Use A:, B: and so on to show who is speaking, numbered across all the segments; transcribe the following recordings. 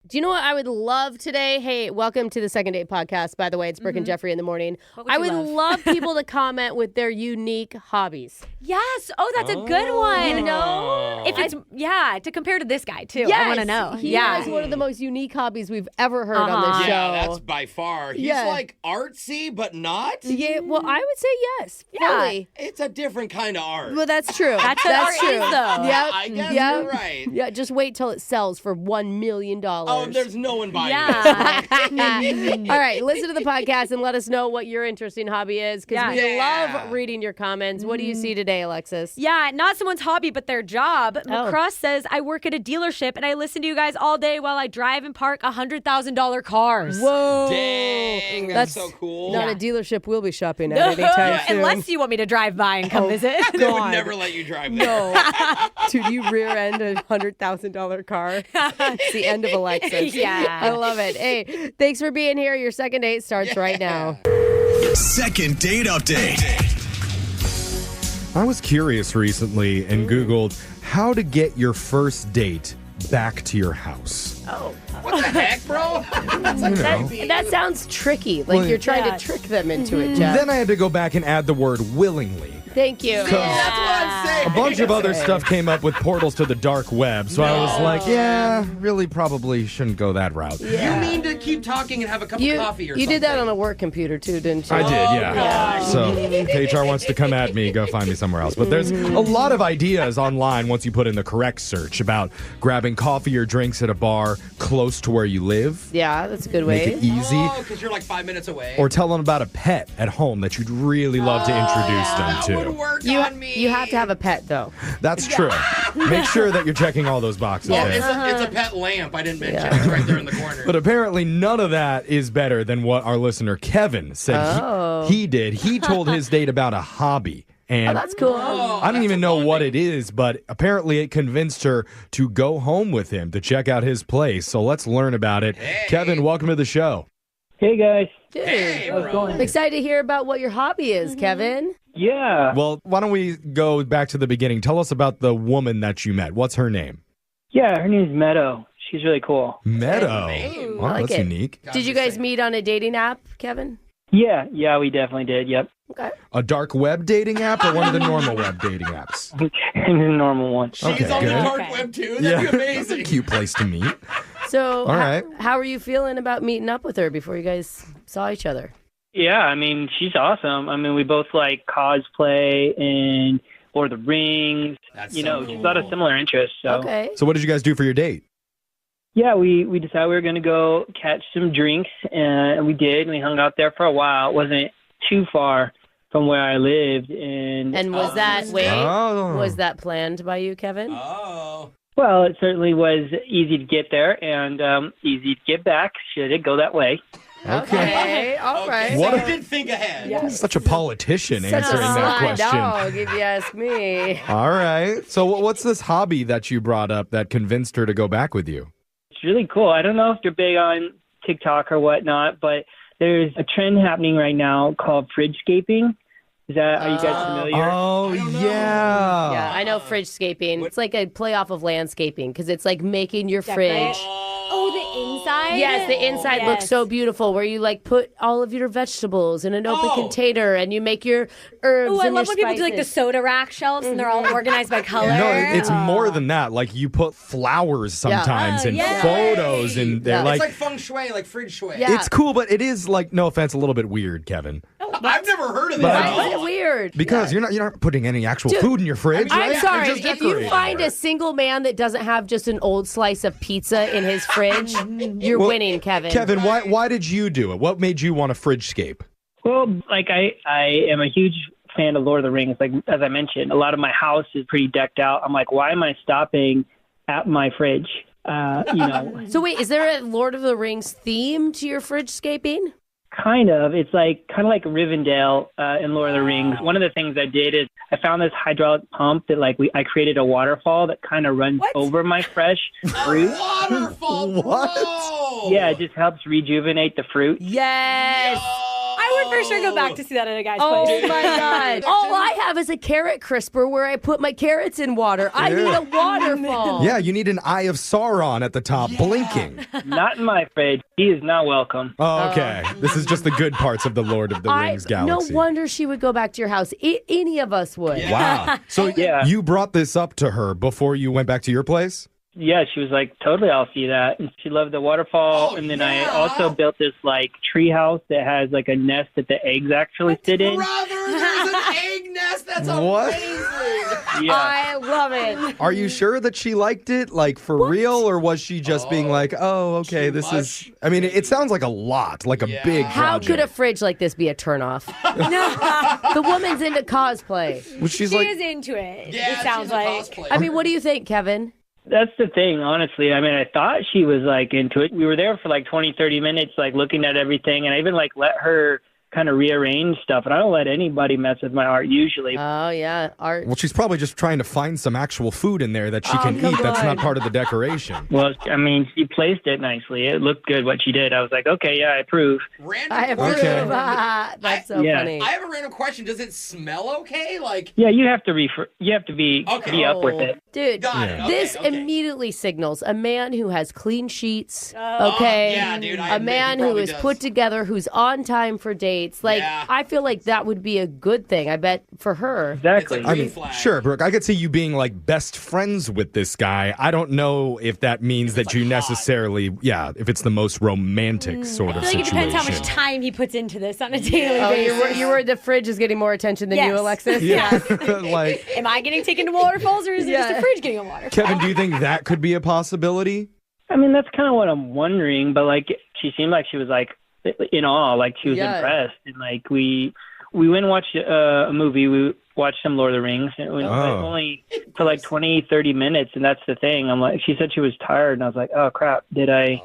A: Do you know what I would love today? Hey, welcome to the Second Date Podcast, by the way. It's Brooke and Jeffrey in the morning. I would love people to comment with their unique hobbies.
B: Yes. Oh, that's a good one.
A: You know?
B: If it's, to compare to this guy, too.
A: Yes,
B: I want to know.
A: He has one of the most unique hobbies we've ever heard on this show.
C: Yeah, that's by far. He's like artsy, but not.
A: Yeah, well, I would say yes. Fully.
C: It's a different kind of art.
A: Well, that's true.
B: That's art
A: true.
B: is, though.
A: Yep.
C: I guess you're right.
A: Yeah, just wait till it sells for $1 million.
C: Oh, there's no one buying
A: it. All right, listen to the podcast and let us know what your interesting hobby is, because we love reading your comments. What do you see today, Alexis?
B: Yeah, not someone's hobby, but their job. Macross says, I work at a dealership, and I listen to you guys all day while I drive and park $100,000 cars.
A: Whoa.
C: Dang, that's so cool.
A: Not a dealership we'll be shopping at anytime soon.
B: Unless you want me to drive by and come visit.
C: They would never let you drive there.
A: No. Dude, you rear end a $100,000 car. It's the end of Alexis.
B: Yeah.
A: I love it. Hey, thanks for being here. Your second date starts right now.
D: Second date update.
E: I was curious recently and Googled how to get your first date back to your house.
A: Oh.
C: What the heck, bro?
A: That sounds tricky. Like you're trying to trick them into it, Jeff.
E: Then I had to go back and add the word willingly.
A: Thank you.
C: That's what I'm saying.
E: A bunch of other stuff came up with portals to the dark web, so I was like, really probably shouldn't go that route.
C: You mean to keep talking and have a cup of coffee or something?
A: You did that on a work computer too, didn't you?
E: I did, yeah. So if HR wants to come at me, go find me somewhere else. But there's a lot of ideas online once you put in the correct search about grabbing coffee or drinks at a bar close to where you live.
A: Yeah, that's a good way.
E: Make it easy.
C: Oh, because you're like 5 minutes away.
E: Or tell them about a pet at home that you'd really love to introduce them to.
C: That would work on me.
A: You have to have a pet, though.
E: That's true. Make sure that you're checking all those boxes.
C: Oh,
E: Dave.
C: it's a pet lamp. I didn't mention. It's right there in the corner.
E: But apparently none of that is better than what our listener Kevin said he did. He told his date about a hobby. And
A: that's cool.
E: I don't even know what it is, but apparently it convinced her to go home with him to check out his place. So let's learn about it.
C: Hey.
E: Kevin, welcome to the show.
F: Hey, guys.
A: Dude,
C: Hey, bro.
A: I'm excited to hear about what your hobby is, Kevin.
F: Yeah.
E: Well, why don't we go back to the beginning? Tell us about the woman that you met. What's her name?
F: Yeah, her name's Meadow. She's really cool.
E: Meadow.
C: Ooh,
E: Wow,
A: I like
E: that's
A: it.
E: unique.
A: Did you guys meet on a dating app, Kevin?
F: Yeah, we definitely did. Yep.
A: Okay.
E: A dark web dating app or one of the normal web dating apps?
F: The normal one.
C: She's
E: Okay,
C: on the
E: good.
C: dark web, too. That'd be amazing.
E: That's a cute place to meet.
A: So,
E: All right.
A: how are you feeling about meeting up with her before you guys saw each other?
F: Yeah, I mean, she's awesome. I mean, we both like cosplay and Lord of the Rings.
C: That's
F: She's
C: so
F: got a
C: cool.
F: similar interest. So.
A: Okay.
E: So what did you guys do for your date?
F: Yeah, we decided we were going to go catch some drinks, and we did. And we hung out there for a while. It wasn't too far from where I lived. And
A: Was that
E: Oh.
A: planned by you, Kevin?
C: Oh.
F: well, it certainly was easy to get there and easy to get back, should it go that way.
A: Okay. All right.
C: So
E: What
C: you
E: a-
C: did think ahead.
A: Yes.
E: Such a politician
A: Such a
E: answering that
A: sly
E: question.
A: dog, if you ask me.
E: All right. So what's this hobby that you brought up that convinced her to go back with you?
F: It's really cool. I don't know if you're big on TikTok or whatnot, but there's a trend happening right now called Fridgescaping. Are you guys familiar?
E: Oh, yeah.
A: Yeah, I know Fridgescaping. It's like a playoff of landscaping because it's like making your fridge.
B: Oh, the inside?
A: Yes, the inside looks so beautiful where you like put all of your vegetables in an open container and you make your herbs
B: Oh, I
A: and
B: love
A: your
B: when people do like the
A: spices.
B: soda rack shelves and they're all organized by color.
E: No, it's more than that. Like you put flowers sometimes and
B: yeah.
E: photos and they're
A: Yeah.
E: like,
C: It's like feng shui, like fridge shui.
A: Yeah.
E: it's cool, but it is like, no offense, a little bit weird, Kevin.
C: I've never heard of
E: But-
C: that.
A: What weird.
E: Because you're not putting any actual food in your fridge.
A: I'm
E: right?
A: sorry.
E: You're just
A: If you
E: decorating.
A: find a single man that doesn't have just an old slice of pizza in his fridge, you're
E: Well,
A: winning, Kevin.
E: Kevin, why did you do it? What made you want a Fridgescape?
F: Well, like I am a huge fan of Lord of the Rings. Like as I mentioned, a lot of my house is pretty decked out. I'm like, why am I stopping at my fridge?
A: So wait, is there a Lord of the Rings theme to your Fridgescaping?
F: Kind of. It's kind of like Rivendell in Lord of the Rings. One of the things I did is I found this hydraulic pump that I created a waterfall that kind of runs over my fresh fruit.
C: Waterfall,
E: What?
C: bro.
F: Yeah, it just helps rejuvenate the fruit.
A: Yes.
B: I I would for sure go back to see that at a guy's
A: Oh
B: place.
A: my God. All I have is a carrot crisper where I put my carrots in water. I need a waterfall.
E: Yeah, you need an eye of Sauron at the top, blinking.
F: Not in my fridge. He is not welcome.
E: Oh, okay. This is just the good parts of the Lord of the Rings galaxy.
A: No wonder she would go back to your house. Any of us would.
C: Yeah.
E: Wow. So you brought this up to her before you went back to your place?
F: Yeah, she was like, totally, I'll see that. And she loved the waterfall. And then I also built this like tree house that has like a nest that the eggs actually sit in.
C: Brother, there's an egg nest. That's amazing.
F: Yeah.
A: I love it.
E: Are you sure that she liked it, like for real, or was she just being like, "Oh, okay, this is"? I mean, it sounds like a lot, like a big project.
A: How could a fridge like this be a turnoff? The woman's into cosplay.
E: Well, she's
B: She
E: like,
B: is into it.
C: Yeah,
B: It sounds
C: she's a
B: like.
C: cosplayer.
A: I mean, what do you think, Kevin?
F: That's the thing, honestly. I mean, I thought she was like into it. We were there for like 20, 30 minutes, like looking at everything. And I even like let her kind of rearrange stuff. And I don't let anybody mess with my art usually.
A: Oh, yeah. Art.
E: well, she's probably just trying to find some actual food in there that she can eat. That's not part of the decoration.
F: Well, I mean, she placed it nicely. It looked good what she did. I was like, okay, yeah, I approve.
C: Random
A: I approve.
E: Okay.
A: That's so
F: Yeah.
A: funny.
C: I have a random question. Does it smell okay? Like,
F: Yeah, you have to be
C: Okay.
F: be up with it.
A: Dude,
C: got it.
A: this
C: Okay.
A: immediately signals a man who has clean sheets,
B: Oh.
A: okay?
C: Yeah, dude, I
A: a
C: admit
A: man
C: he
A: who
C: probably
A: is
C: does.
A: put together, who's on time for dates. Like,
C: Yeah.
A: I feel like that would be a good thing, I bet, for her.
F: Exactly.
C: It's a
E: I
C: green
E: mean,
C: flag.
E: sure, Brooke, I could see you being like best friends with this guy. I don't know if that means that
C: like
E: you
C: hot.
E: necessarily, if it's the most romantic sort
B: I
E: of
B: feel like it
E: situation.
B: depends how much time he puts into this on a daily
A: Oh,
B: basis.
A: you're worried the fridge is getting more attention than
B: Yes.
A: you, Alexis?
E: Yeah, like,
B: Am I getting taken to waterfalls or is it just
A: Yeah.
B: a fridge getting a waterfall?
E: Kevin, do you think that could be a possibility?
F: I mean, that's kind of what I'm wondering. But like, she seemed like she was like in awe, like she was
A: Yeah.
F: impressed. And like we went and watched a movie. We watched some Lord of the Rings. And we only for like 20, 30 minutes. And that's the thing. I'm like, she said she was tired, and I was like, oh crap, did I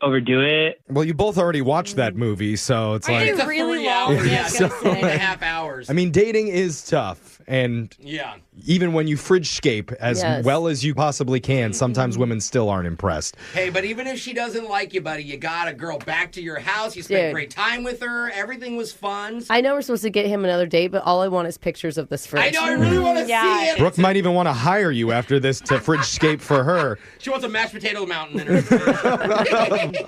F: overdo it?
E: Well, you both already watched that movie, so it's like,
C: It's a
B: really
C: 3
B: long.
C: hours.
B: Yeah,
C: Yeah,
B: I was
C: so
B: gonna say.
C: 3.5 hours.
E: I mean, dating is tough, and
C: yeah.
E: even when you Fridgescape as
A: Yes.
E: well as you possibly can, sometimes women still aren't impressed.
C: Hey, but even if she doesn't like you, buddy, you got a girl back to your house. You spent
A: Dude.
C: great time with her. Everything was fun.
A: I know we're supposed to get him another date, but all I want is pictures of this fridge.
C: I know. I really want to
B: Yeah.
C: see it.
E: Brooke might even want to hire you after this to Fridgescape for her.
C: She wants a mashed potato mountain in her fridge.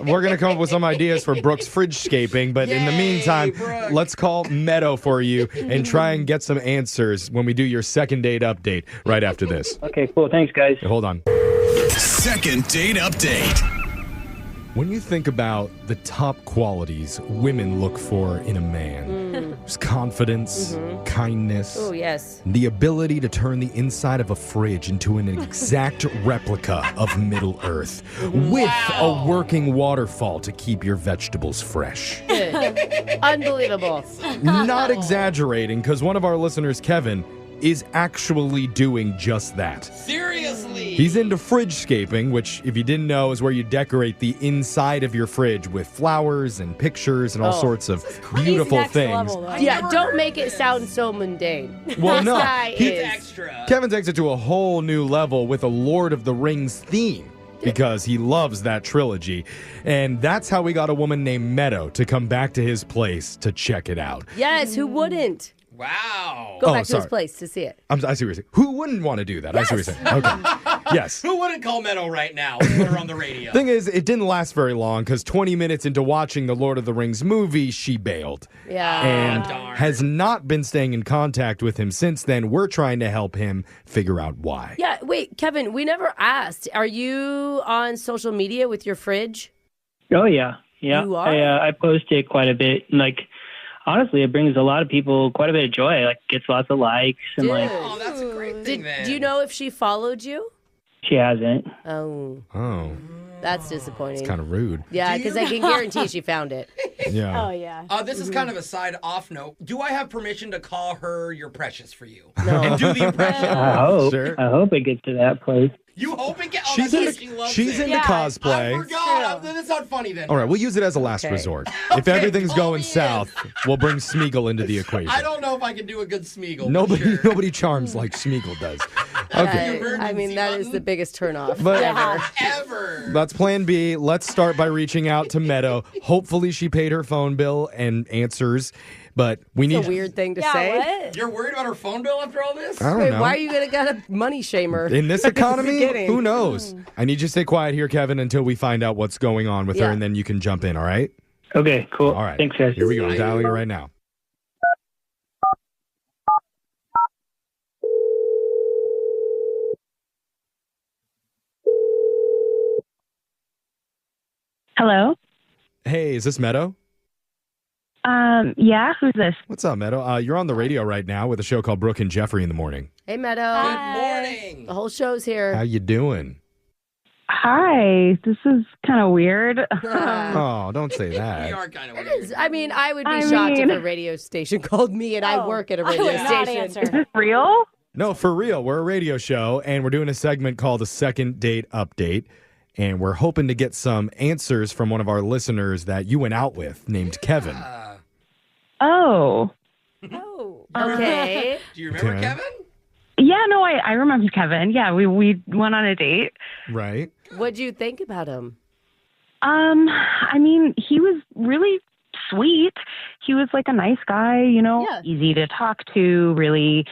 E: We're going to come up with some ideas for Brooke's Fridgescaping, but in the
C: Yay,
E: meantime,
C: Brooke.
E: let's call Meadow for you and try and get some answers when we do your second date update right after this.
F: Okay, cool. Thanks, guys.
E: Hold on.
D: Second date update.
E: When you think about the top qualities women look for in a man, there's confidence, kindness,
A: Oh, yes.
E: the ability to turn the inside of a fridge into an exact replica of Middle Earth with a working waterfall to keep your vegetables fresh.
A: Unbelievable.
E: Not exaggerating, because one of our listeners, Kevin, is actually doing just that.
C: Seriously.
E: He's into Fridgescaping, which, if you didn't know, is where you decorate the inside of your fridge with flowers and pictures and all sorts of beautiful
B: Next
E: things.
B: level, though.
A: Yeah, don't make it sound so mundane.
E: Well,
A: This
E: no,
A: guy
E: he-
A: is.
C: Extra.
E: Kevin takes it to a whole new level with a Lord of the Rings theme because he loves that trilogy. And that's how we got a woman named Meadow to come back to his place to check it out.
A: Yes, who wouldn't?
C: Wow.
A: Go
E: Oh,
A: back to his
E: sorry.
A: place to see it.
E: I see what you're saying. Who wouldn't want to do that? I see what you're saying. Okay. Yes.
C: Who wouldn't call Meadow right now? Put her on the radio.
E: Thing is, it didn't last very long because 20 minutes into watching the Lord of the Rings movie, she bailed.
A: Yeah.
E: And
C: darn.
E: has not been staying in contact with him since then. We're trying to help him figure out why.
A: Yeah, wait, Kevin, we never asked. Are you on social media with your fridge?
F: Oh yeah.
A: You are?
F: I post it quite a bit. Like, honestly, it brings a lot of people quite a bit of joy. Like, gets lots of likes and like.
C: Oh, that's a great thing, then.
A: Do you know if she followed you?
F: She hasn't.
A: Oh,
E: Oh,
A: that's disappointing.
E: it's kind of rude.
A: Yeah,
C: Do
A: because
C: you-
A: I can guarantee she found it.
E: Yeah.
B: Oh, yeah.
C: This is kind of a side off note. Do I have permission to call her your precious for you?
A: No.
C: And do the impression?
F: I hope.
E: Sure.
F: I hope it gets to that place.
C: You hope it gets. Oh,
E: She's
C: that's
E: into,
C: what she loves
E: she's
C: it.
E: into
B: Yeah.
E: cosplay.
C: I forgot. That's not funny then.
E: All right, we'll use it as a last resort. If everything's going south, we'll bring Smeagol into the equation.
C: I don't know if I can do a good Smeagol.
E: Nobody charms like Smeagol does. Okay.
A: I mean, that is the biggest turnoff
C: ever.
E: That's plan B. Let's start by reaching out to Meadow. Hopefully she paid her phone bill and answers. But we need
A: a weird thing to say.
B: What?
C: You're worried about her phone bill after all this?
E: I don't know.
A: Why are you going to get a money shamer?
E: In this economy,
A: beginning.
E: who knows? I need you to stay quiet here, Kevin, until we find out what's going on with her, and then you can jump in, all right?
F: Okay, cool.
E: All right.
F: Thanks, guys.
E: Here we go. I'm dialing it right now.
G: Hello?
E: Hey, is this Meadow?
G: Yeah, who's this?
E: What's up, Meadow? You're on the radio right now with a show called Brooke and Jeffrey in the Morning.
A: Hey, Meadow.
C: Good morning.
A: The whole show's here.
E: How you doing?
G: Hi, this is kind of weird.
E: Oh, don't say
C: We
E: that.
C: are kind of
A: It
C: weird.
A: is. I mean, I would be shocked if a radio station called me and I work at a radio
B: I would not
A: station.
B: answer.
G: Is this real?
E: No, for real. We're a radio show, and we're doing a segment called a Second Date Update. And we're hoping to get some answers from one of our listeners that you went out with named Kevin.
G: Oh.
B: Oh.
A: Okay.
C: Do you remember
E: Okay.
C: Kevin?
G: Yeah, no, I remember Kevin. Yeah, we went on a date.
E: Right?
A: What'd you think about him?
G: I mean, he was really sweet. He was like a nice guy, easy to talk to, really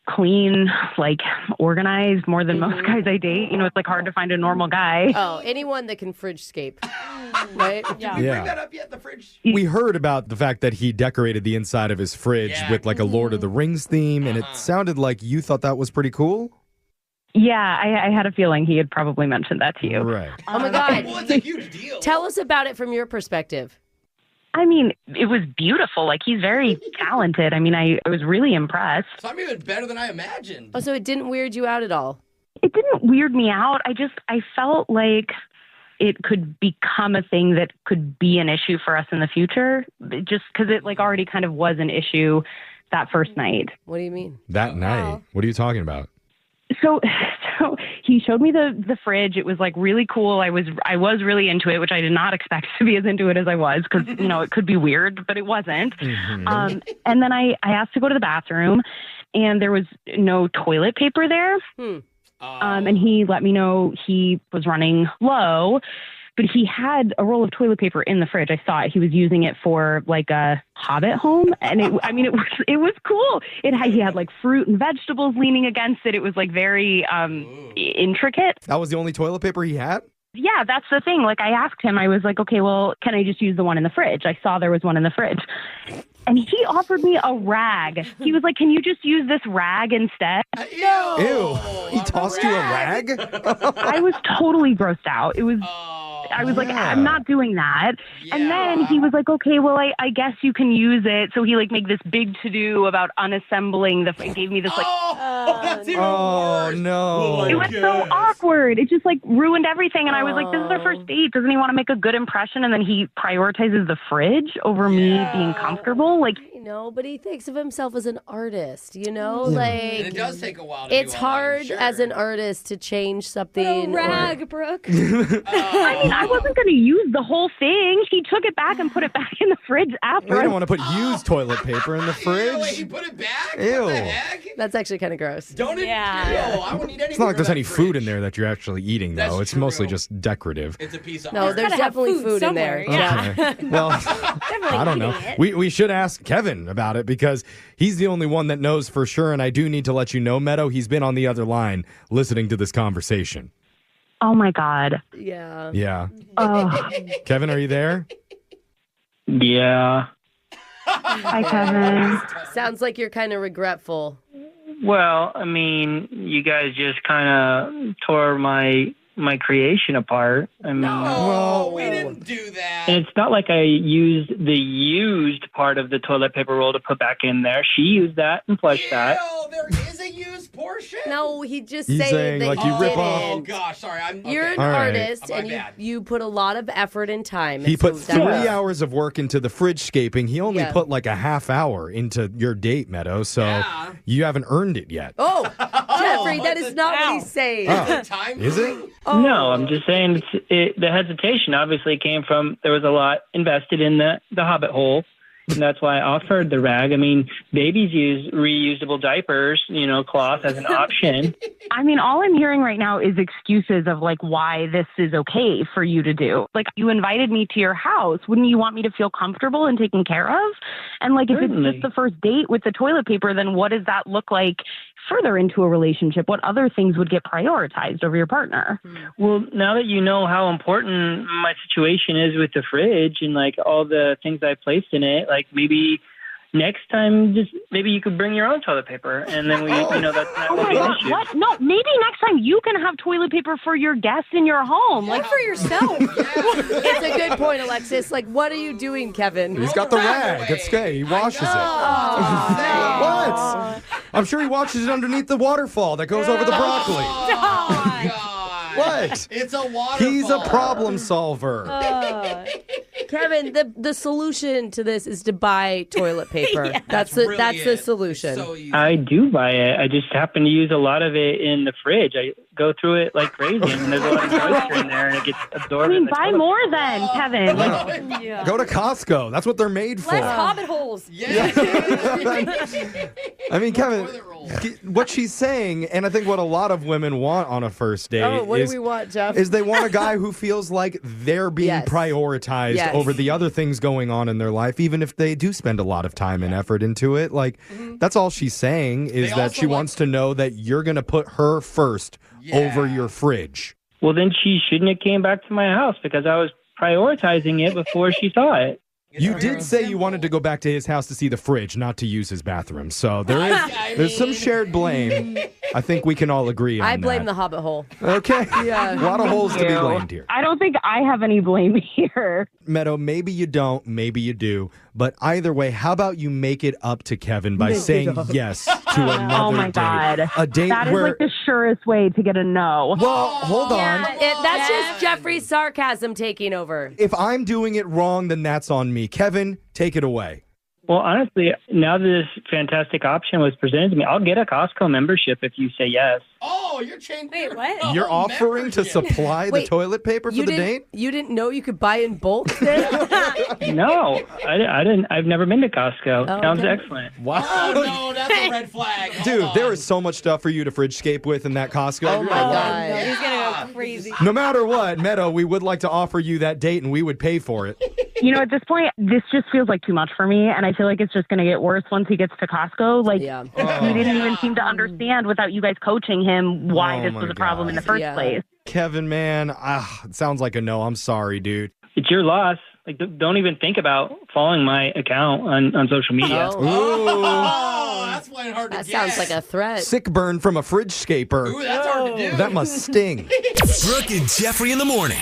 G: clean, like organized more than most guys I date. It's like hard to find a normal guy.
A: Oh, anyone that can Fridgescape, right?
B: Yeah.
C: Did we
E: Yeah.
C: bring that up yet, the fridge?
E: We heard about the fact that he decorated the inside of his fridge with like a Lord of the Rings theme, and it sounded like you thought that was pretty cool.
G: Yeah, I had a feeling he had probably mentioned that to you.
E: Right.
A: Oh my God.
C: Well, it's a huge deal.
A: Tell us about it from your perspective.
G: I mean, it was beautiful. Like, he's very talented. I mean, I was really impressed.
C: So I'm even better than I imagined.
A: Oh, so it didn't weird you out at all?
G: It didn't weird me out. I felt like it could become a thing that could be an issue for us in the future, just because it like already kind of was an issue that first night.
A: What do you mean?
E: That night. What are you talking about?
G: So he showed me the fridge. It was like really cool. I was really into it, which I did not expect to be as into it as I was, because it could be weird, but it wasn't. And then I asked to go to the bathroom, and there was no toilet paper there. And he let me know he was running low, but he had a roll of toilet paper in the fridge. I thought he was using it for like a Hobbit home, and it was cool. He had like fruit and vegetables leaning against it. It was like very intricate.
E: That was the only toilet paper he had?
G: Yeah, that's the thing. Like, I asked him, I was like, okay, well, can I just use the one in the fridge? I saw there was one in the fridge. And he offered me a rag. He was like, can you just use this rag instead?
E: Ew. He tossed you a rag?
G: I was totally grossed out. I was like, I'm not doing that. And then he was like, okay, well, I guess you can use it. So he like made this big to-do about unassembling gave me this like,
C: That's even
E: Oh,
C: worse.
E: no.
G: it was so awkward. It just like ruined everything. And I was like, this is our first date. Doesn't he want to make a good impression? And then he prioritizes the fridge over me being comfortable. Like,
A: I know, but he thinks of himself as an artist, like
C: And it does take a while to
A: it's
C: do all that, I'm
A: hard
C: sure.
A: as an artist to change something.
B: Rag, Brooke.
G: I mean, I wasn't going to use the whole thing. He took it back and put it back in the fridge after.
E: We don't want to put used toilet paper in the
C: Ew, wait,
E: fridge.
C: you put it back?
E: Ew.
C: What the heck?
A: That's actually kind of gross.
C: Don't even.
B: Yeah.
C: Ew, I wouldn't eat anything.
E: It's not like
C: from
E: there's
C: that
E: any food in
C: fridge.
E: there that you're actually eating, though.
C: That's
E: It's mostly
C: true.
E: just decorative.
C: It's a piece of
A: No,
C: art.
A: there's
B: Gotta have
A: definitely food in there.
B: somewhere, yeah.
E: Okay. Well, I don't know.
B: eating it.
E: We should ask Kevin about it because he's the only one that knows for sure. And I do need to let you know, Meadow, he's been on the other line listening to this conversation.
G: Oh, my God.
A: Yeah.
E: Yeah.
G: Oh,
E: Kevin, are you there?
F: Yeah.
G: hi, Kevin.
A: Sounds like you're kind of regretful.
F: Well, I mean, you guys just kind of tore my creation apart. I mean,
C: Oh, we didn't do that.
F: and it's not like I used the used part of the toilet paper roll to put back in there. She used that and flushed that.
C: Ew, there is a used portion?
A: No, he just
E: He's saying,
A: saying that
E: like,
A: you
E: you rip
A: didn't.
E: off-
C: Oh, gosh, sorry.
A: You're an
E: All right.
A: artist,
C: My
A: and
C: bad.
A: you put a lot of effort and time.
E: He
A: and
E: put
A: so
E: 3
A: that-
E: hours of work into the Fridgescaping. He only
A: Yeah.
E: put like a half hour into your date, Meadow. So
C: Yeah.
E: you haven't earned it yet.
A: Oh, Jeff, Jeffrey, that is not what he's saying.
E: Is it?
F: No, I'm just saying the hesitation obviously came from there was a lot invested in the hobbit hole. And that's why I offered the rag. I mean, babies use reusable diapers, cloth as an option.
G: I mean, all I'm hearing right now is excuses of like why this is okay for you to do. Like, you invited me to your house. Wouldn't you want me to feel comfortable and taken care of? And like, if it's just the first date with the toilet paper, then what does that look like further into a relationship? What other things would get prioritized over your partner?
F: Well, now that you know how important my situation is with the fridge and like all the things I placed in it, like maybe next time, just maybe you could bring your own toilet paper, and then that won't be an issue.
G: What? No, maybe next time you can have toilet paper for your guests in your home.
B: Like for yourself.
A: It's a good point, Alexis. Like, what are you doing, Kevin?
E: He's got the rag. It's okay. He washes it. What? I'm sure he washes it underneath the waterfall that goes over the broccoli. What?
C: It's a waterfall.
E: He's a problem solver.
A: Kevin, the solution to this is to buy toilet paper.
B: Yeah.
A: That's the solution.
C: So easy.
F: I do buy it. I just happen to use a lot of it in the fridge. I go through it like crazy, and there's a lot of moisture in there, and it gets absorbed.
G: I
F: in
G: mean,
F: the
G: buy
F: toilet.
G: more then, Kevin.
B: Yeah.
E: Go to Costco. That's what they're made for.
B: Less hobbit holes.
C: Yeah.
E: I mean, Kevin, what she's saying, and I think what a lot of women want on a first date
A: what do we want, Jeff?
E: is they want a guy who feels like they're being
A: Yes.
E: prioritized
A: Yes.
E: over the other things going on in their life, even if they do spend a lot of time and effort into it. Like, that's all she's saying is
C: They
E: that
C: also
E: she wants to know that you're going to put her first over your fridge.
F: Well, then she shouldn't have came back to my house because I was prioritizing it before she saw it.
E: You did say you wanted to go back to his house to see the fridge, not to use his bathroom. So there's some shared blame. I think we can all agree on that.
A: I blame the hobbit hole.
E: Okay.
A: Yeah.
E: A lot of holes to be blamed here.
G: I don't think I have any blame here.
E: Meadow, maybe you don't, maybe you do. But either way, how about you make it up to Kevin by saying yes to another
G: Oh my
E: date?
G: God.
E: A date
G: That is
E: where...
G: like the surest way to get a no.
E: Well, hold on.
A: That's just Jeffrey's sarcasm taking over.
E: If I'm doing it wrong, then that's on me. Kevin, take it away.
F: Well, honestly, now that this fantastic option was presented to me, I'll get a Costco membership if you say yes.
C: Oh, you're changing.
B: Wait, what?
C: Oh,
E: You're offering to
C: membership.
E: supply the
A: Wait,
E: toilet paper for the date?
A: You didn't know you could buy in bulk then?
F: No, I didn't. I've never been to Costco. Sounds excellent.
E: Wow.
C: Oh, no, that's a red flag. Hold
E: Dude,
C: on.
E: there is so much stuff for you to Fridgescape with in that Costco.
A: Oh my God.
B: No, he's gonna go crazy.
E: No matter what, Meadow, we would like to offer you that date and we would pay for it.
G: You know, at this point, this just feels like too much for me, and I feel like it's just going to get worse once he gets to Costco. Like,
A: Yeah.
G: he didn't even seem to understand without you guys coaching him why
E: Oh
G: this
E: my
G: was a problem in the first
A: Yeah.
G: place.
E: Kevin, man, it sounds like a no. I'm sorry, dude.
F: It's your loss. Like, don't even think about following my account on social media.
C: Oh, that's playing hard to
A: That
C: get.
A: sounds like a threat.
E: Sick burn from a Fridgescaper.
C: Ooh, that's hard to do.
E: That must sting.
D: Brooke and Jeffrey in the morning.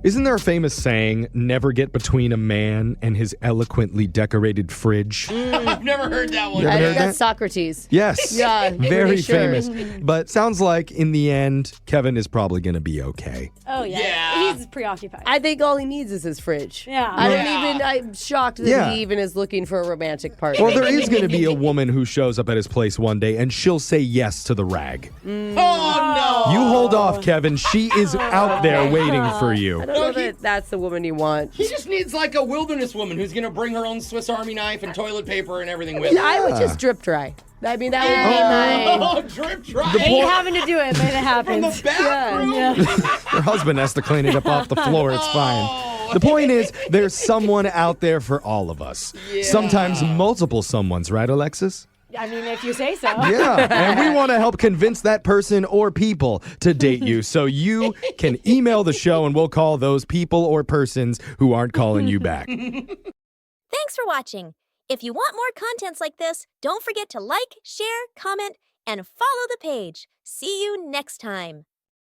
E: Isn't there a famous saying, never get between a man and his eloquently decorated fridge?
C: I've never heard that one.
E: You
A: I
E: haven't
A: think
E: heard
A: that's Socrates.
E: Yes.
A: Yeah,
E: Very
A: pretty sure.
E: famous. But sounds like in the end, Kevin is probably going to be okay.
B: Oh, yeah.
C: Yeah.
B: He's preoccupied.
A: I think all he needs is his fridge.
B: Yeah.
A: I'm shocked that
E: Yeah.
A: he even is looking for a romantic partner.
E: Or there is going to be a woman who shows up at his place one day and she'll say yes to the rag.
C: Oh, no.
E: You hold off, Kevin. She is out there waiting for
A: I
E: you.
A: don't know that that's the woman you want.
C: He just needs like a wilderness woman who's going to bring her own Swiss Army knife and toilet paper and everything with her.
A: I would just drip dry. I mean, that would be my...
C: Oh, drip dry.
B: Ain't having to do it, but it
C: From
B: happens.
C: the bathroom.
E: Her husband has to clean it up off the floor. It's fine. The point is, there's someone out there for all of us. Sometimes multiple someones, right, Alexis?
B: I mean, if you say so.
E: Yeah, and we want to help convince that person or people to date you. So you can email the show and we'll call those people or persons who aren't calling you back.
H: Thanks for watching. If you want more contents like this, don't forget to like, share, comment, and follow the page. See you next time.